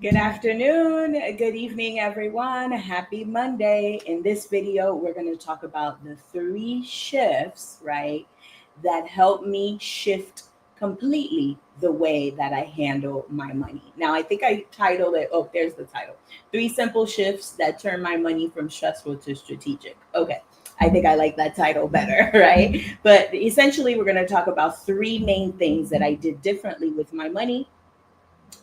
Good afternoon, good evening, everyone. Happy Monday. In this video, we're going to talk about the three shifts, right, that help me shift completely the way that I handle my money. Now, I think I titled it, oh, there's the title, Three Simple Shifts That Turn My Money from Stressful to Strategic. Okay. I think I like that title better, right? But essentially, we're going to talk about three main things that I did differently with my money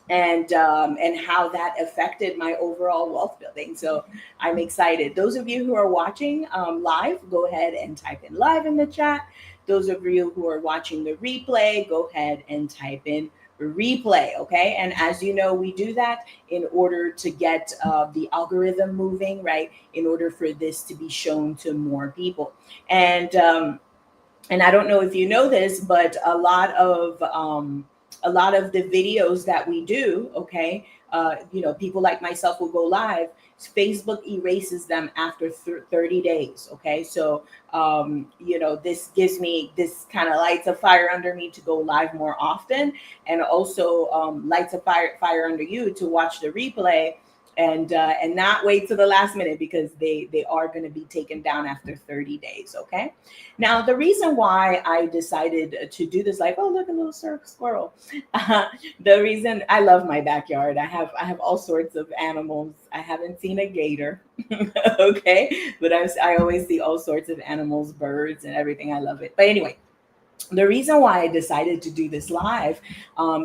and how that affected my overall wealth building. So I'm excited. Those of you who are watching live, go ahead and type in live in the chat. Those of you who are watching the replay, go ahead and type in replay. Okay, and as you know, we do that in order to get the algorithm moving, right? In order for this to be shown to more people. And I don't know if you know this, but a lot of the videos that we do, okay, people like myself will go live. Facebook erases them after 30 days. Okay, so this gives me this kind of lights a fire under me to go live more often, and also lights a fire under you to watch the replay and not wait to the last minute because they are going to be taken down after 30 days. Okay, now the reason why I decided to do this, like, oh, look, a little squirrel. The reason, I love my backyard. I have all sorts of animals. I haven't seen a gator. Okay, but I always see all sorts of animals, birds, and everything. I love it. But anyway, the reason why I decided to do this live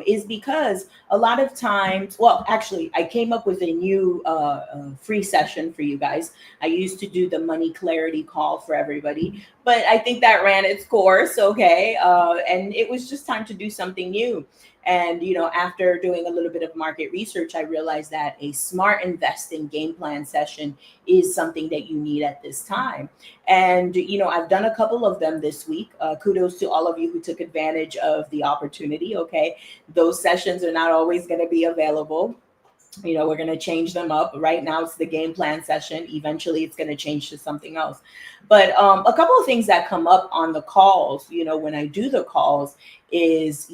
is because a lot of times, well, actually, I came up with a new free session for you guys. I used to do the money clarity call for everybody, but I think that ran its course, okay? And it was just time to do something new. And, after doing a little bit of market research, I realized that a smart investing game plan session is something that you need at this time. And, I've done a couple of them this week. Kudos to all of you who took advantage of the opportunity. Okay. Those sessions are not always going to be available. We're going to change them up. Right now, it's the game plan session. Eventually, it's going to change to something else. But a couple of things that come up on the calls, when I do the calls is,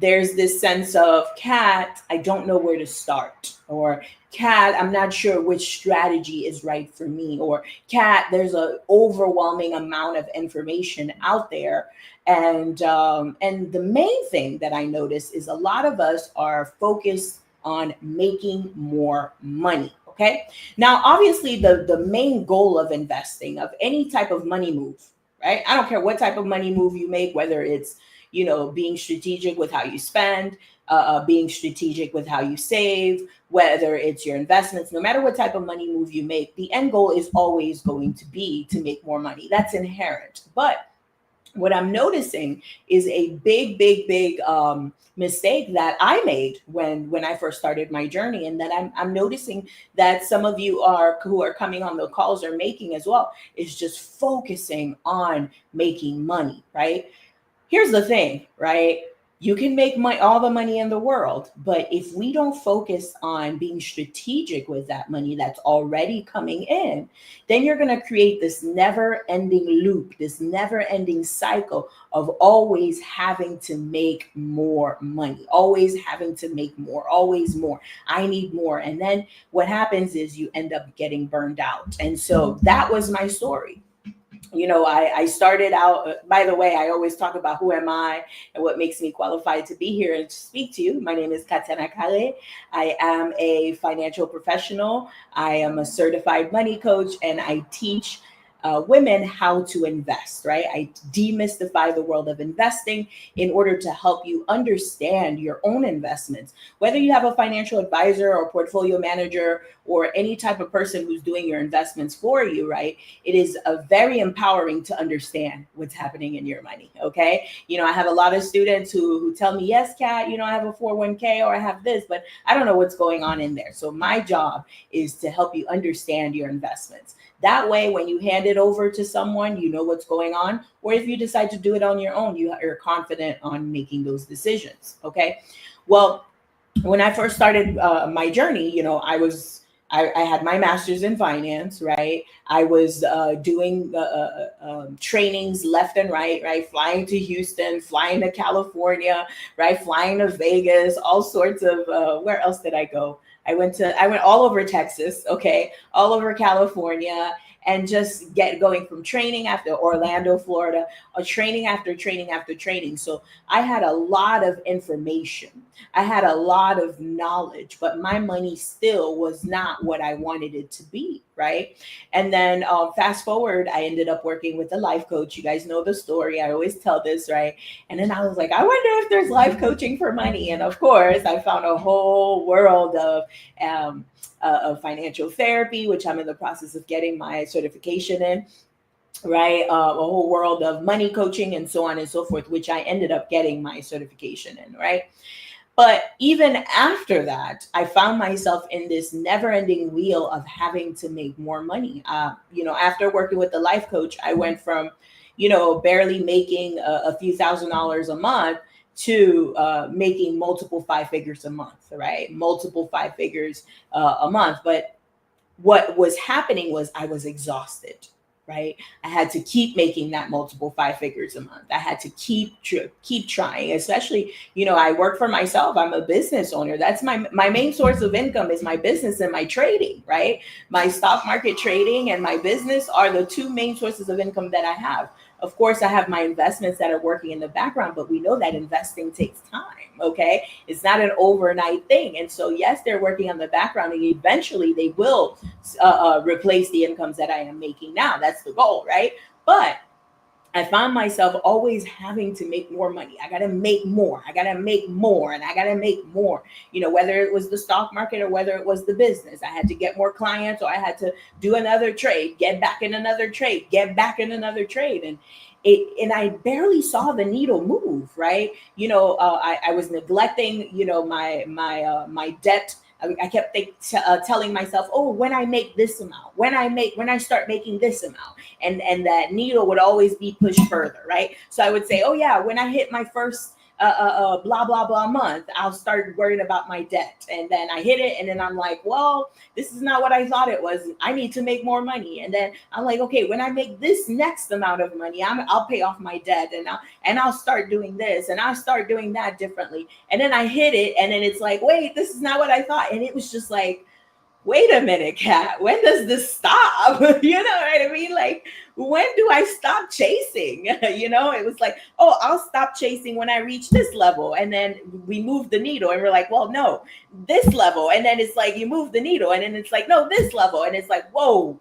there's this sense of, Kat, I don't know where to start, or Kat, I'm not sure which strategy is right for me, or Kat, there's an overwhelming amount of information out there. And the main thing that I notice is a lot of us are focused on making more money. Okay. Now, obviously, the main goal of investing, of any type of money move, right? I don't care what type of money move you make, whether it's, being strategic with how you spend, being strategic with how you save, whether it's your investments, no matter what type of money move you make, the end goal is always going to be to make more money. That's inherent. But what I'm noticing is a big mistake that I made when I first started my journey, and that I'm noticing that some of you who are coming on the calls are making as well, is just focusing on making money, right? Here's the thing, right? You can make all the money in the world, but if we don't focus on being strategic with that money that's already coming in, then you're going to create this never ending loop, this never ending cycle of always having to make more money, always having to make more, always more. I need more. And then what happens is you end up getting burned out. And so that was my story. I started out, by the way, I always talk about who am I and what makes me qualified to be here and to speak to you. My name is Katena Kale. I am a financial professional. I am a certified money coach, and I teach women how to invest, right? I demystify the world of investing in order to help you understand your own investments. Whether you have a financial advisor or portfolio manager or any type of person who's doing your investments for you, right? It is very empowering to understand what's happening in your money, okay? I have a lot of students who tell me, yes, Kat, I have a 401k or I have this, but I don't know what's going on in there. So my job is to help you understand your investments. That way, when you hand it over to someone, you know what's going on. Or if you decide to do it on your own, you're confident on making those decisions. Okay. Well, when I first started my journey, I had my master's in finance, right? I was doing trainings left and right? Flying to Houston, flying to California, right? Flying to Vegas, all sorts of, where else did I go? I went all over Texas, okay, all over California, and just get going from training after Orlando, Florida, training after training after training. So I had a lot of information. I had a lot of knowledge, but my money still was not what I wanted it to be, right? And then fast forward, I ended up working with a life coach. You guys know the story. I always tell this, right? And then I was like, I wonder if there's life coaching for money. And of course, I found a whole world um, of financial therapy, which I'm in the process of getting my certification in, right? A whole world of money coaching and so on and so forth, which I ended up getting my certification in, right? But even after that, I found myself in this never ending wheel of having to make more money. After working with the life coach, I went from, barely making a few $1,000s a month to making multiple five figures a month, right? Multiple five figures a month. But what was happening was I was exhausted, right? I had to keep making that multiple five figures a month. I had to keep trying, especially, I work for myself. I'm a business owner. That's my main source of income is my business and my trading, right? My stock market trading and my business are the two main sources of income that I have. Of course, I have my investments that are working in the background, but we know that investing takes time. Okay. It's not an overnight thing. And so, yes, they're working on the background and eventually they will replace the incomes that I am making now. That's the goal, right? But I found myself always having to make more money. I got to make more. I got to make more and I got to make more. Whether it was the stock market or whether it was the business, I had to get more clients or I had to do another trade, get back in another trade, get back in another trade. And I barely saw the needle move, right? I was neglecting, my debt. I kept telling myself, oh, when I make this amount, when I start making this amount, and that needle would always be pushed further, right? So I would say, oh yeah, when I hit my first blah blah blah month, I'll start worrying about my debt, and then I hit it, and then I'm like, well, this is not what I thought it was. I need to make more money, and then I'm like, okay, when I make this next amount of money, I'll pay off my debt, and I'll start doing this, and I'll start doing that differently, and then I hit it, and then it's like, wait, this is not what I thought, and it was just like, wait a minute, Kat, when does this stop? You know what I mean? Like, when do I stop chasing? It was like, oh, I'll stop chasing when I reach this level. And then we move the needle and we're like, well, no, this level. And then it's like, you move the needle and then it's like, no, this level. And it's like, whoa.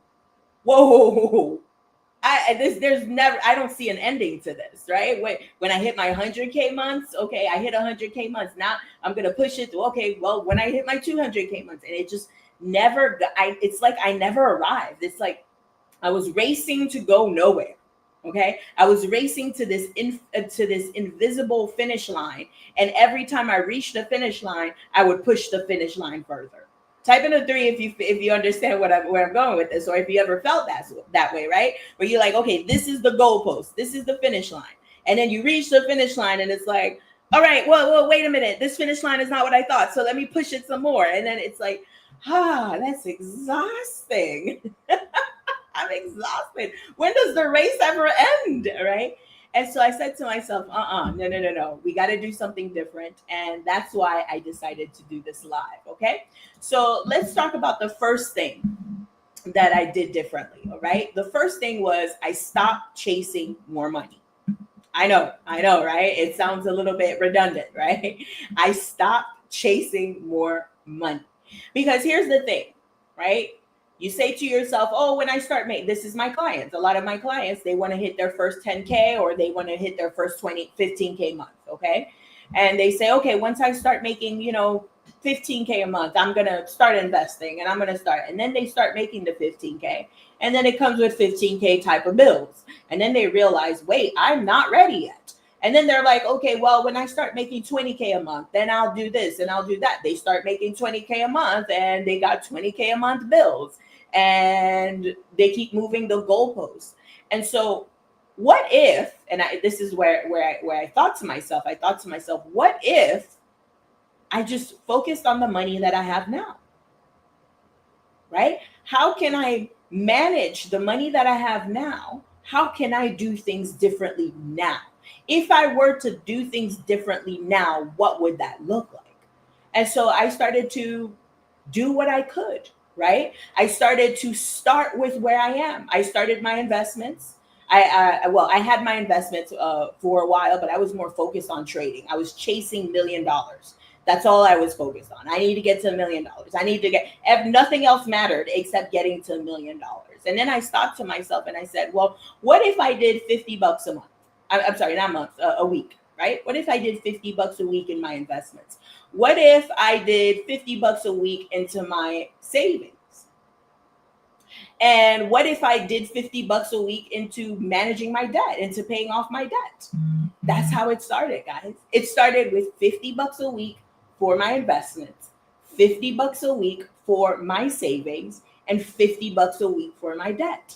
I don't see an ending to this, right? When I hit my 100K months, okay, I hit 100K months. Now I'm going to push it to, okay, well, when I hit my 200K months, and it just never, it's like I never arrived. It's like I was racing to go nowhere. Okay, I was racing to this invisible finish line, and every time I reached the finish line, I would push the finish line further. Type in a 3 if you understand where I'm going with this, or if you ever felt that way, right? Where you're like, okay, this is the goalpost, this is the finish line, and then you reach the finish line, and it's like, all right, well, wait a minute, this finish line is not what I thought, so let me push it some more, and then it's like, that's exhausting. I'm exhausted. When does the race ever end? Right. And so I said to myself, no. We got to do something different. And that's why I decided to do this live. Okay. So let's talk about the first thing that I did differently. All right. The first thing was I stopped chasing more money. I know, right? It sounds a little bit redundant, right? I stopped chasing more money. Because here's the thing, right? You say to yourself, oh, when I start making, this is my clients. A lot of my clients, they want to hit their first 10K or they want to hit their first 15K month, okay? And they say, okay, once I start making, 15K a month, I'm going to start investing and I'm going to start. And then they start making the 15K. And then it comes with 15K type of bills. And then they realize, wait, I'm not ready yet. And then they're like, okay, well, when I start making 20K a month, then I'll do this and I'll do that. They start making 20K a month and they got 20K a month bills. And they keep moving the goalposts. And so what if, and this is where I thought to myself, what if I just focused on the money that I have now? right? How can I manage the money that I have now? How can I do things differently now? If I were to do things differently now, what would that look like? And so I started to do what I could, right? I started to start with where I am. I started my investments. I had my investments for a while, but I was more focused on trading. I was chasing $1 million. That's all I was focused on. I need to get to $1 million. I need to get, nothing else mattered except getting to $1 million. And then I stopped to myself and I said, well, what if I did $50 a month? I'm sorry, not a month, a week, right? What if I did $50 a week in my investments? What if I did $50 a week into my savings? And what if I did $50 a week into managing my debt, into paying off my debt? That's how it started, guys. It started with $50 a week for my investments, $50 a week for my savings, and $50 a week for my debt.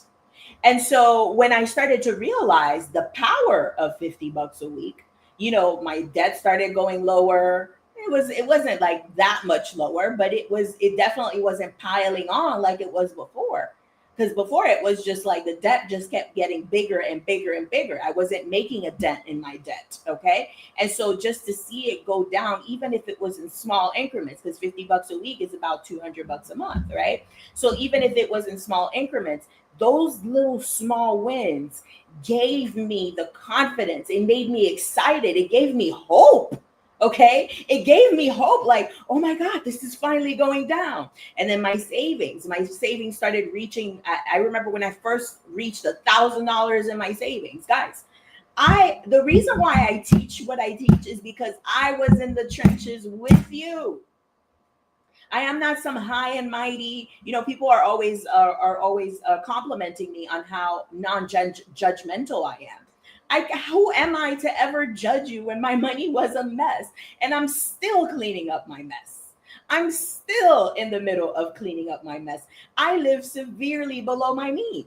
And so when I started to realize the power of $50 a week, my debt started going lower. It wasn't like that much lower, but it definitely wasn't piling on like it was before. Because before it was just like the debt just kept getting bigger and bigger and bigger. I wasn't making a dent in my debt. Okay. And so just to see it go down, even if it was in small increments, because $50 a week is about $200 a month, right? So even if it was in small increments, those little small wins gave me the confidence. It made me excited. It gave me hope. Okay. It gave me hope, like, oh my God, this is finally going down. And then my savings started reaching. I remember when I first reached $1,000 in my savings, guys. The reason why I teach what I teach is because I was in the trenches with you. I am not some high and mighty. People are always complimenting me on how non-judgmental I am. Who am I to ever judge you when my money was a mess and I'm still cleaning up my mess? I'm still in the middle of cleaning up my mess. I live severely below my means,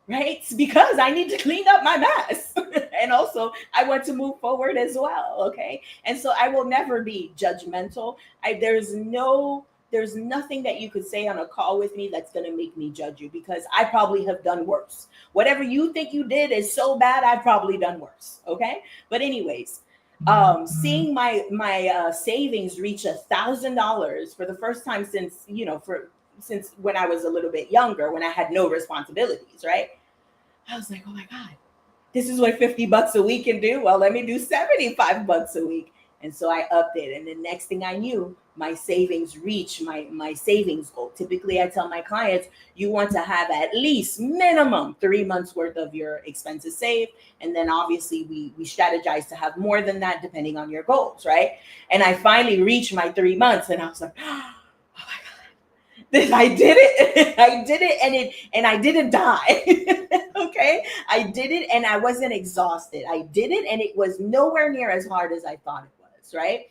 right? It's because I need to clean up my mess. And also, I want to move forward as well. Okay. And so I will never be judgmental. There's nothing that you could say on a call with me that's going to make me judge you, because I probably have done worse. Whatever you think you did is so bad, I've probably done worse. Okay. But anyways, seeing my savings reach $1,000 for the first time since when I was a little bit younger, when I had no responsibilities, right? I was like, oh my God, this is what $50 a week can do. Well, let me do $75 a week. And so I upped it. And the next thing I knew, my savings reached my savings goal. Typically, I tell my clients, you want to have at least minimum 3 months worth of your expenses saved. And then obviously we strategize to have more than that depending on your goals, right? And I finally reached my 3 months and I was like, oh my God, I did it. I did it, and I didn't die. Okay. I did it and I wasn't exhausted. I did it and it was nowhere near as hard as I thought it was, right?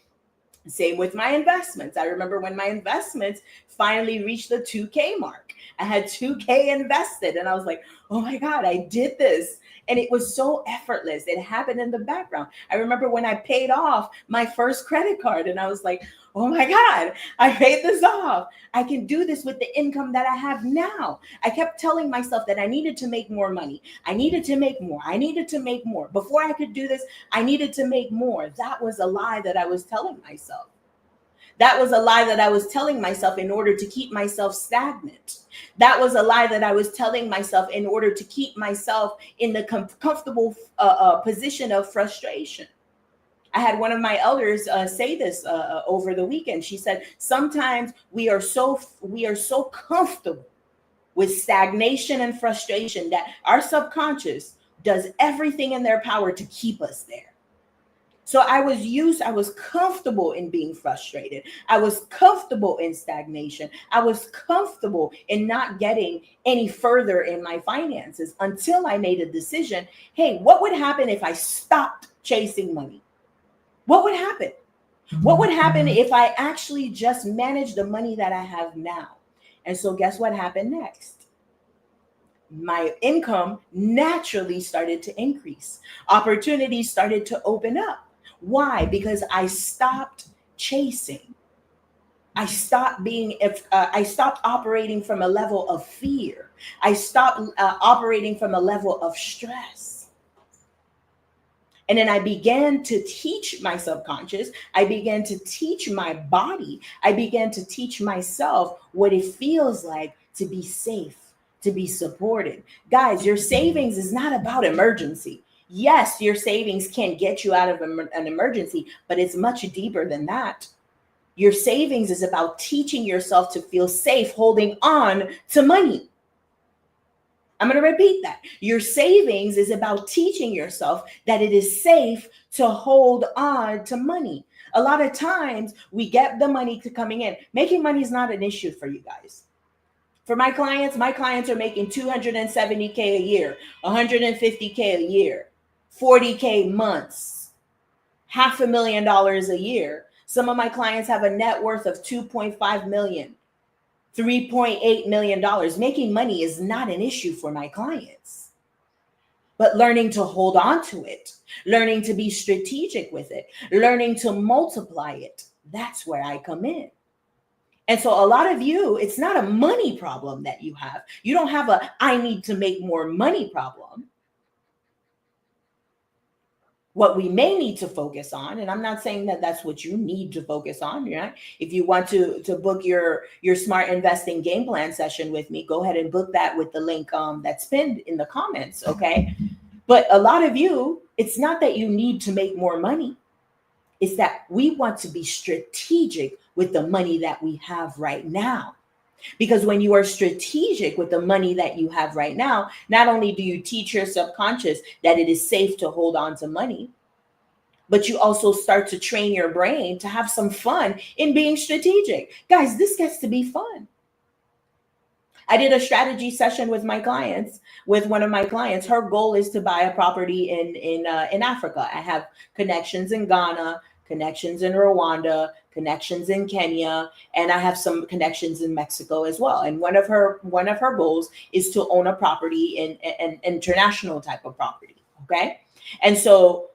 Same with my investments. I remember when my investments finally reached the 2K mark. I had 2K invested and I was like, oh my God, I did this. And it was so effortless. It happened in the background. I remember when I paid off my first credit card and I was like, oh my God, I paid this off. I can do this with the income that I have now. I kept telling myself that I needed to make more money. I needed to make more. I needed to make more. Before I could do this, I needed to make more. That was a lie that I was telling myself. That was a lie that I was telling myself in order to keep myself stagnant. That was a lie that I was telling myself in order to keep myself in the comfortable position of frustration. I had one of my elders say this over the weekend. She said, sometimes we are so comfortable with stagnation and frustration that our subconscious does everything in their power to keep us there. So I was comfortable in being frustrated. I was comfortable in stagnation. I was comfortable in not getting any further in my finances until I made a decision. Hey, what would happen if I stopped chasing money? What would happen? What would happen if I actually just managed the money that I have now? And so guess what happened next? My income naturally started to increase. Opportunities started to open up. Why? Because I stopped chasing. I stopped operating from a level of fear. I stopped operating from a level of stress. And then I began to teach my subconscious. I began to teach my body. I began to teach myself what it feels like to be safe, to be supported. Guys, your savings is not about emergency. Yes, your savings can get you out of an emergency, but it's much deeper than that. Your savings is about teaching yourself to feel safe holding on to money. I'm going to repeat that. Your savings is about teaching yourself that it is safe to hold on to money. A lot of times we get the money to coming in. Making money is not an issue for you guys. For my clients are making 270K a year, 150K a year, 40K months, $500,000 a year. Some of my clients have a net worth of 2.5 million. $3.8 million. Making money is not an issue for my clients, but learning to hold on to it, learning to be strategic with it, learning to multiply it. That's where I come in. And so a lot of you, it's not a money problem that you have. You don't have a, I need to make more money problem. What we may need to focus on, and I'm not saying that that's what you need to focus on, right? If you want to book your smart investing game plan session with me, go ahead and book that with the link that's pinned in the comments, okay? But a lot of you, it's not that you need to make more money. It's that we want to be strategic with the money that we have right now. Because when you are strategic with the money that you have right now, not only do you teach your subconscious that it is safe to hold on to money, but you also start to train your brain to have some fun in being strategic. Guys, this gets to be fun. I did a strategy session with my clients, with one of my clients. Her goal is to buy a property in Africa. I have connections in Ghana, connections in Rwanda, connections in Kenya, and I have some connections in Mexico as well. And one of her goals is to own a property in an international type of property. Okay. And so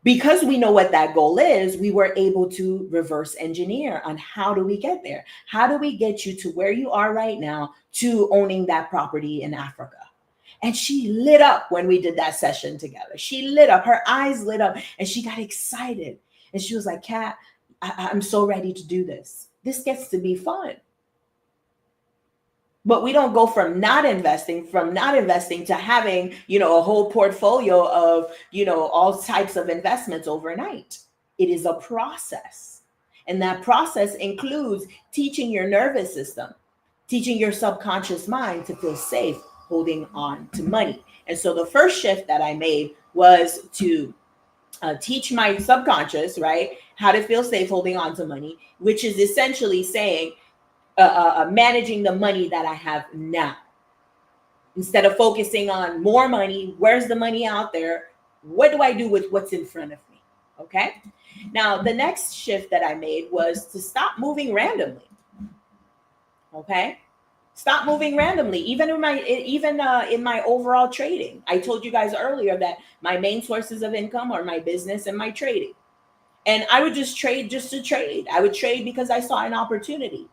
because we know what that goal is, we were able to reverse engineer on how do we get there? How do we get you to where you are right now to owning that property in Africa? And she lit up when we did that session together. She lit up, her eyes lit up, and she got excited. And she was like, Kat, I'm so ready to do this. This gets to be fun. But we don't go from not investing to having, a whole portfolio of, all types of investments overnight. It is a process. And that process includes teaching your nervous system, teaching your subconscious mind to feel safe holding on to money. And so the first shift that I made was to teach my subconscious, right, how to feel safe holding on to money, which is essentially saying, managing the money that I have now. Instead of focusing on more money, where's the money out there? What do I do with what's in front of me? Okay. Now, the next shift that I made was to stop moving randomly. Okay. Stop moving randomly, even in my overall trading. I told you guys earlier that my main sources of income are my business and my trading. And I would just trade just to trade. I would trade because I saw an opportunity.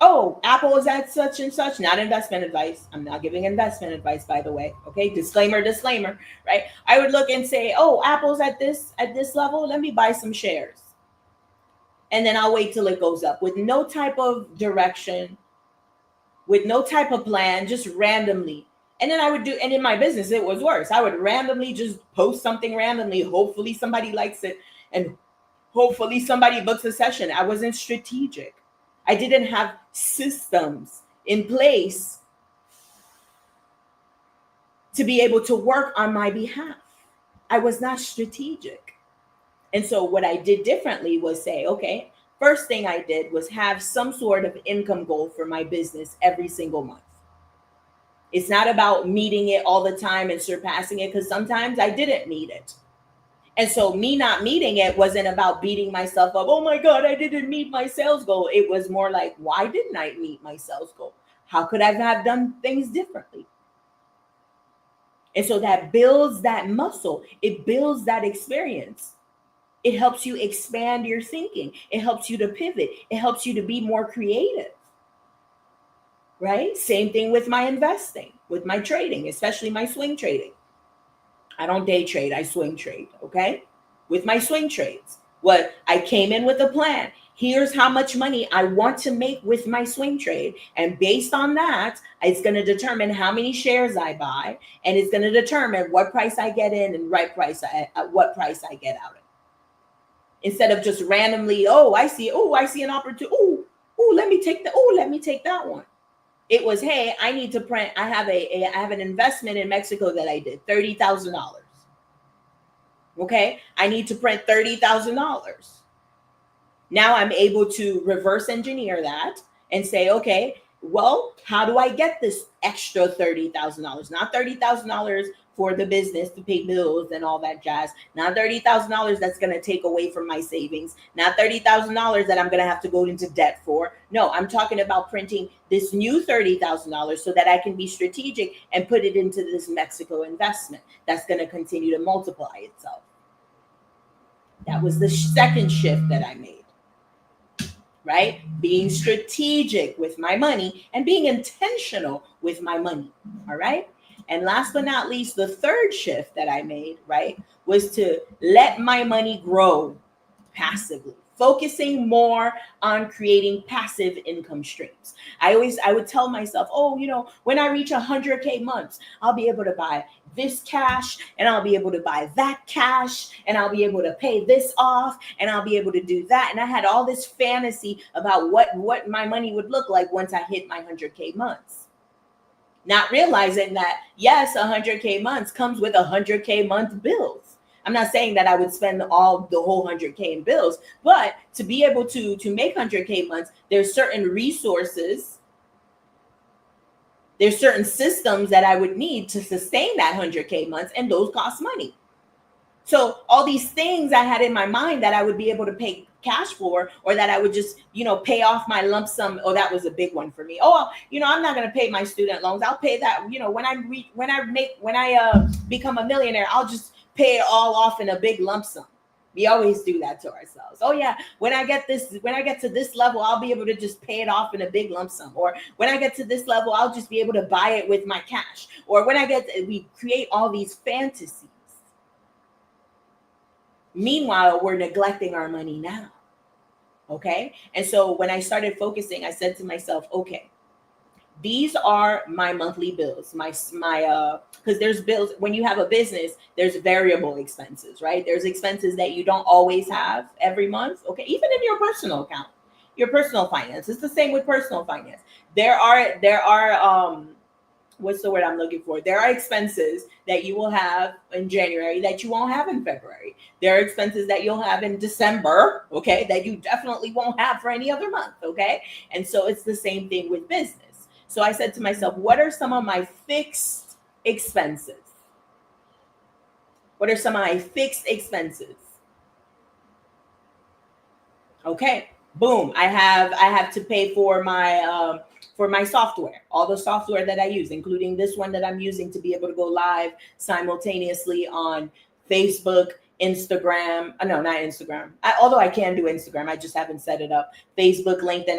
Oh, Apple is at such and such, not investment advice. I'm not giving investment advice, by the way. Okay, disclaimer, right? I would look and say, oh, Apple's at this level. Let me buy some shares. And then I'll wait till it goes up with no type of direction, with no type of plan, just randomly. And then I would do, and in my business, it was worse. I would randomly just post something randomly. Hopefully somebody likes it. And hopefully somebody books a session. I wasn't strategic. I didn't have systems in place to be able to work on my behalf. I was not strategic. And so what I did differently was say, okay, first thing I did was have some sort of income goal for my business every single month. It's not about meeting it all the time and surpassing it, because sometimes I didn't meet it. And so me not meeting it wasn't about beating myself up. Oh my God, I didn't meet my sales goal. It was more like, why didn't I meet my sales goal? How could I have done things differently? And so that builds that muscle. It builds that experience. It helps you expand your thinking. It helps you to pivot. It helps you to be more creative, right? Same thing with my investing, with my trading, especially my swing trading. I don't day trade, I swing trade, okay? With my swing trades, what I came in with a plan. Here's how much money I want to make with my swing trade. And based on that, it's going to determine how many shares I buy. And it's going to determine what price I get in and at what price I get out of. Instead of just randomly, I see an opportunity. Let me take that one. It was, hey, I need to print. I have an investment in Mexico that I did, $30,000. Okay, I need to print $30,000. Now I'm able to reverse engineer that and say, okay, well, how do I get this extra $30,000? Not $30,000 for the business to pay bills and all that jazz. Not $30,000 that's going to take away from my savings. Not $30,000 that I'm going to have to go into debt for. No, I'm talking about printing this new $30,000 so that I can be strategic and put it into this Mexico investment that's going to continue to multiply itself. That was the second shift that I made. Right? Being strategic with my money and being intentional with my money. All right. And last but not least, the third shift that I made, right, was to let my money grow passively, focusing more on creating passive income streams. I would tell myself, when I reach 100K months, I'll be able to buy this cash and I'll be able to buy that cash and I'll be able to pay this off and I'll be able to do that. And I had all this fantasy about what my money would look like once I hit my 100K months. Not realizing that, yes, 100K months comes with 100K month bills. I'm not saying that I would spend the whole 100K in bills, but to be able to make 100K months, there's certain resources, there's certain systems that I would need to sustain that 100K months, and those cost money. So all these things I had in my mind that I would be able to pay cash for, or that I would just, pay off my lump sum. Oh, that was a big one for me. I'm not going to pay my student loans. I'll pay that, when I become a millionaire, I'll just pay it all off in a big lump sum. We always do that to ourselves. Oh yeah, when I get to this level, I'll be able to just pay it off in a big lump sum. Or when I get to this level, I'll just be able to buy it with my cash. Or when we create all these fantasies. Meanwhile, we're neglecting our money now. Okay. And so when I started focusing, I said to myself, okay, these are my monthly bills, because there's bills. When you have a business, there's variable expenses, right? There's expenses that you don't always have every month. Okay. Even in your personal account, your personal finance, it's the same with personal finance. There are, what's the word I'm looking for? There are expenses that you will have in January that you won't have in February. There are expenses that you'll have in December, okay, that you definitely won't have for any other month, okay? And so it's the same thing with business. So I said to myself, what are some of my fixed expenses? What are some of my fixed expenses? Okay, boom. I have to pay for my software, all the software that I use, including this one that I'm using to be able to go live simultaneously on Facebook, Instagram. No, not Instagram. Although I can do Instagram, I just haven't set it up. Facebook, LinkedIn.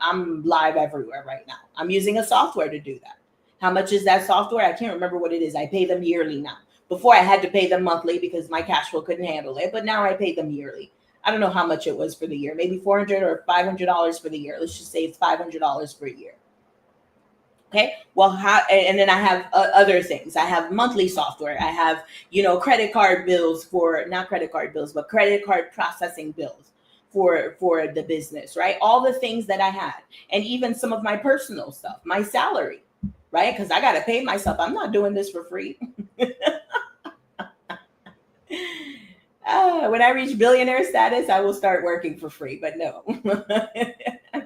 I'm live everywhere right now. I'm using a software to do that. How much is that software? I can't remember what it is. I pay them yearly now. Before I had to pay them monthly because my cash flow couldn't handle it, but now I pay them yearly. I don't know how much it was for the year, maybe $400 or $500 for the year. Let's just say it's $500 per year. Okay. Well, and then I have other things. I have monthly software. I have, credit card bills not credit card bills, but credit card processing bills for the business, right? All the things that I had, and even some of my personal stuff, my salary, right? Because I got to pay myself. I'm not doing this for free. When I reach billionaire status, I will start working for free, but no.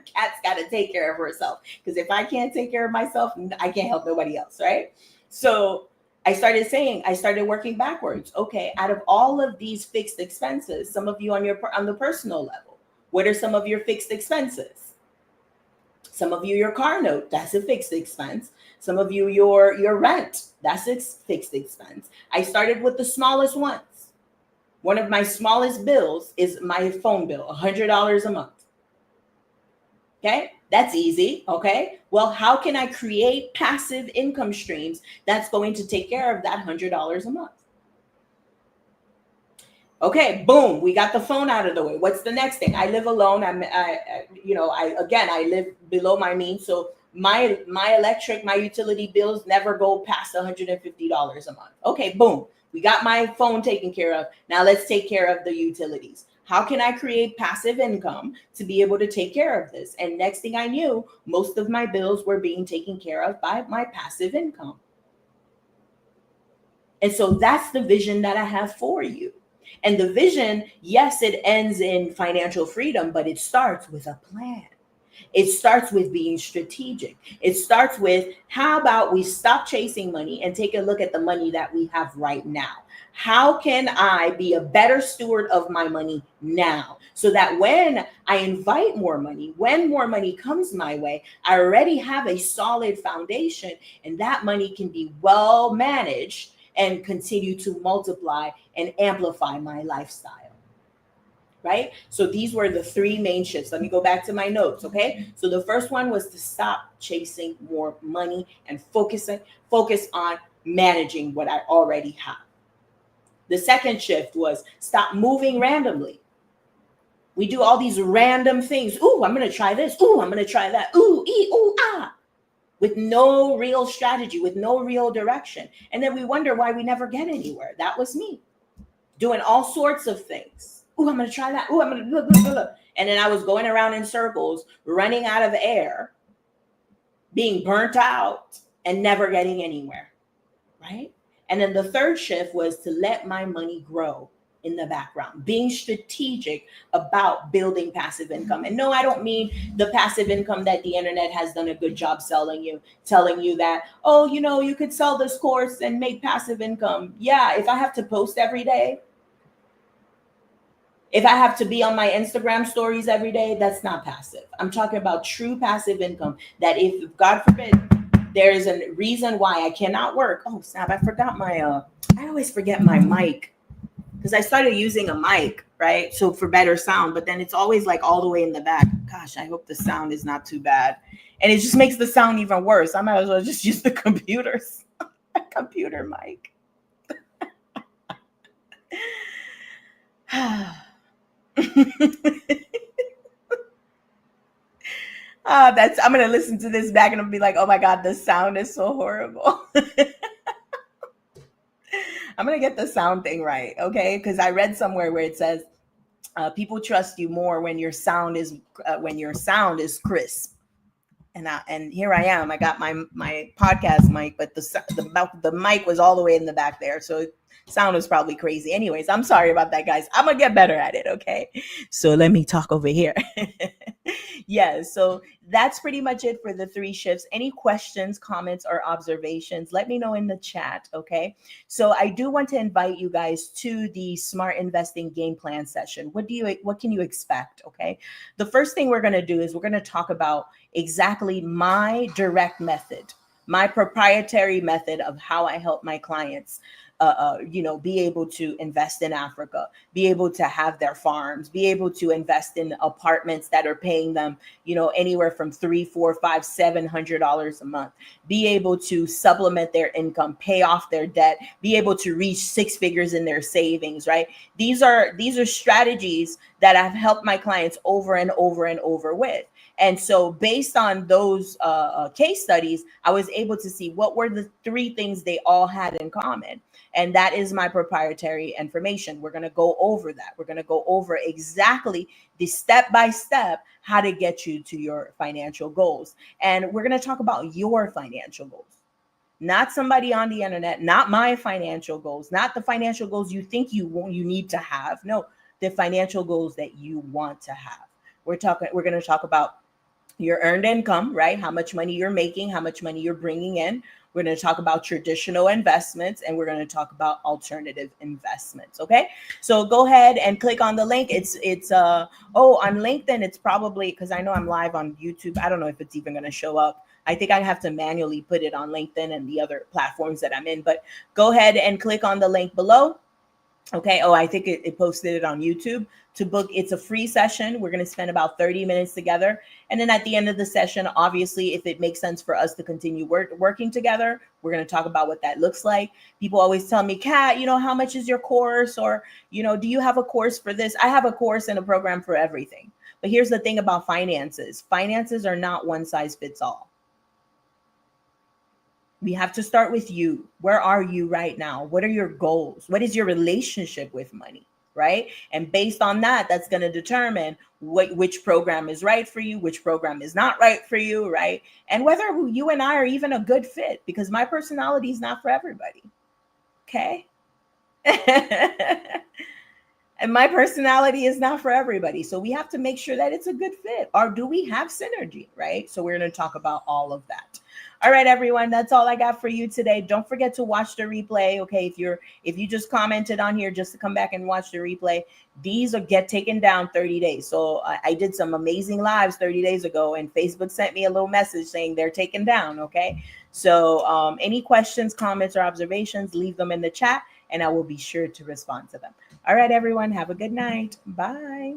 Kat's got to take care of herself, because if I can't take care of myself, I can't help nobody else, right? So I started working backwards. Okay, out of all of these fixed expenses, some of you on the personal level, what are some of your fixed expenses? Some of you, your car note, that's a fixed expense. Some of you, your rent, that's a fixed expense. I started with the smallest ones. One of my smallest bills is my phone bill, $100 a month. Okay, that's easy. Okay, well, how can I create passive income streams that's going to take care of that $100 a month? Okay, boom, we got the phone out of the way. What's the next thing? I live alone. I live below my means, so my electric, my utility bills never go past $150 a month. Okay, boom, we got my phone taken care of. Now let's take care of the utilities. How can I create passive income to be able to take care of this? And next thing I knew, most of my bills were being taken care of by my passive income. And so that's the vision that I have for you. And the vision, yes, it ends in financial freedom, but it starts with a plan. It starts with being strategic. It starts with, how about we stop chasing money and take a look at the money that we have right now? How can I be a better steward of my money now, so that when I invite more money, when more money comes my way, I already have a solid foundation, and that money can be well managed and continue to multiply and amplify my lifestyle. Right? So these were the three main shifts. Let me go back to my notes. Okay. So the first one was to stop chasing more money and focus on managing what I already have. The second shift was stop moving randomly. We do all these random things. Ooh, I'm going to try this. Ooh, I'm going to try that. Ooh, ooh, ah. With no real strategy, with no real direction. And then we wonder why we never get anywhere. That was me doing all sorts of things. Ooh, I'm going to try that. Ooh, I'm going to blah, blah, blah, blah. And then I was going around in circles, running out of air, being burnt out, and never getting anywhere. Right? And then the third shift was to let my money grow in the background, being strategic about building passive income. And no, I don't mean the passive income that the internet has done a good job selling you, telling you that, oh, you could sell this course and make passive income. Yeah, if I have to post every day, if I have to be on my Instagram stories every day, that's not passive. I'm talking about true passive income, that if, God forbid, there is a reason why I cannot work. Oh, snap, I forgot I always forget my mic, because I started using a mic, right? So for better sound, but then it's always like all the way in the back. Gosh, I hope the sound is not too bad. And it just makes the sound even worse. I might as well just use the computer mic. I'm gonna listen to this back and I'll be like, oh my God, the sound is so horrible. I'm gonna get the sound thing right, okay? Because I read somewhere where it says people trust you more when your sound is crisp. And here I am. I got my podcast mic, but the mic was all the way in the back there, so sound was probably crazy. Anyways, I'm sorry about that, guys. I'm gonna get better at it. Okay, so let me talk over here. Yeah, so that's pretty much it for the three shifts. Any questions, comments, or observations, let me know in the chat. Okay, so I do want to invite you guys to the Smart Investing Game Plan session. What can you expect? Okay, the first thing we're going to do is we're going to talk about exactly my direct method, my proprietary method of how I help my clients be able to invest in Africa, be able to have their farms, be able to invest in apartments that are paying them, anywhere from $300, $400, $500, $700 a month, be able to supplement their income, pay off their debt, be able to reach six figures in their savings, right? These are strategies that I've helped my clients over and over and over with. And so based on those case studies, I was able to see what were the three things they all had in common. And that is my proprietary information. We're going to go over that. We're going to go over exactly the step-by-step how to get you to your financial goals. And we're going to talk about your financial goals. Not somebody on the internet, not my financial goals, not the financial goals you think you need to have. No, the financial goals that you want to have. We're going to talk about your earned income, right? How much money you're making, how much money you're bringing in. We're going to talk about traditional investments, and we're going to talk about alternative investments. Okay. So go ahead and click on the link. It's on LinkedIn. It's probably, because I know I'm live on YouTube. I don't know if it's even going to show up. I think I have to manually put it on LinkedIn and the other platforms that I'm in, but go ahead and click on the link below. Okay. Oh, I think it posted it on YouTube to book. It's a free session. We're going to spend about 30 minutes together. And then at the end of the session, obviously, if it makes sense for us to continue working together, we're going to talk about what that looks like. People always tell me, Kat, how much is your course? Or, do you have a course for this? I have a course and a program for everything. But here's the thing about finances. Finances are not one size fits all. We have to start with you. Where are you right now? What are your goals? What is your relationship with money? Right? And based on that, that's going to determine which program is right for you, which program is not right for you, right? And whether you and I are even a good fit, because my personality is not for everybody. Okay. And my personality is not for everybody. So we have to make sure that it's a good fit. Or do we have synergy, right? So we're going to talk about all of that. All right, everyone, that's all I got for you today. Don't forget to watch the replay. Okay, if you just commented on here just to come back and watch the replay, these will get taken down 30 days. So I did some amazing lives 30 days ago, and Facebook sent me a little message saying they're taken down. Okay, so any questions, comments, or observations, leave them in the chat, and I will be sure to respond to them. All right, everyone, have a good night. Bye.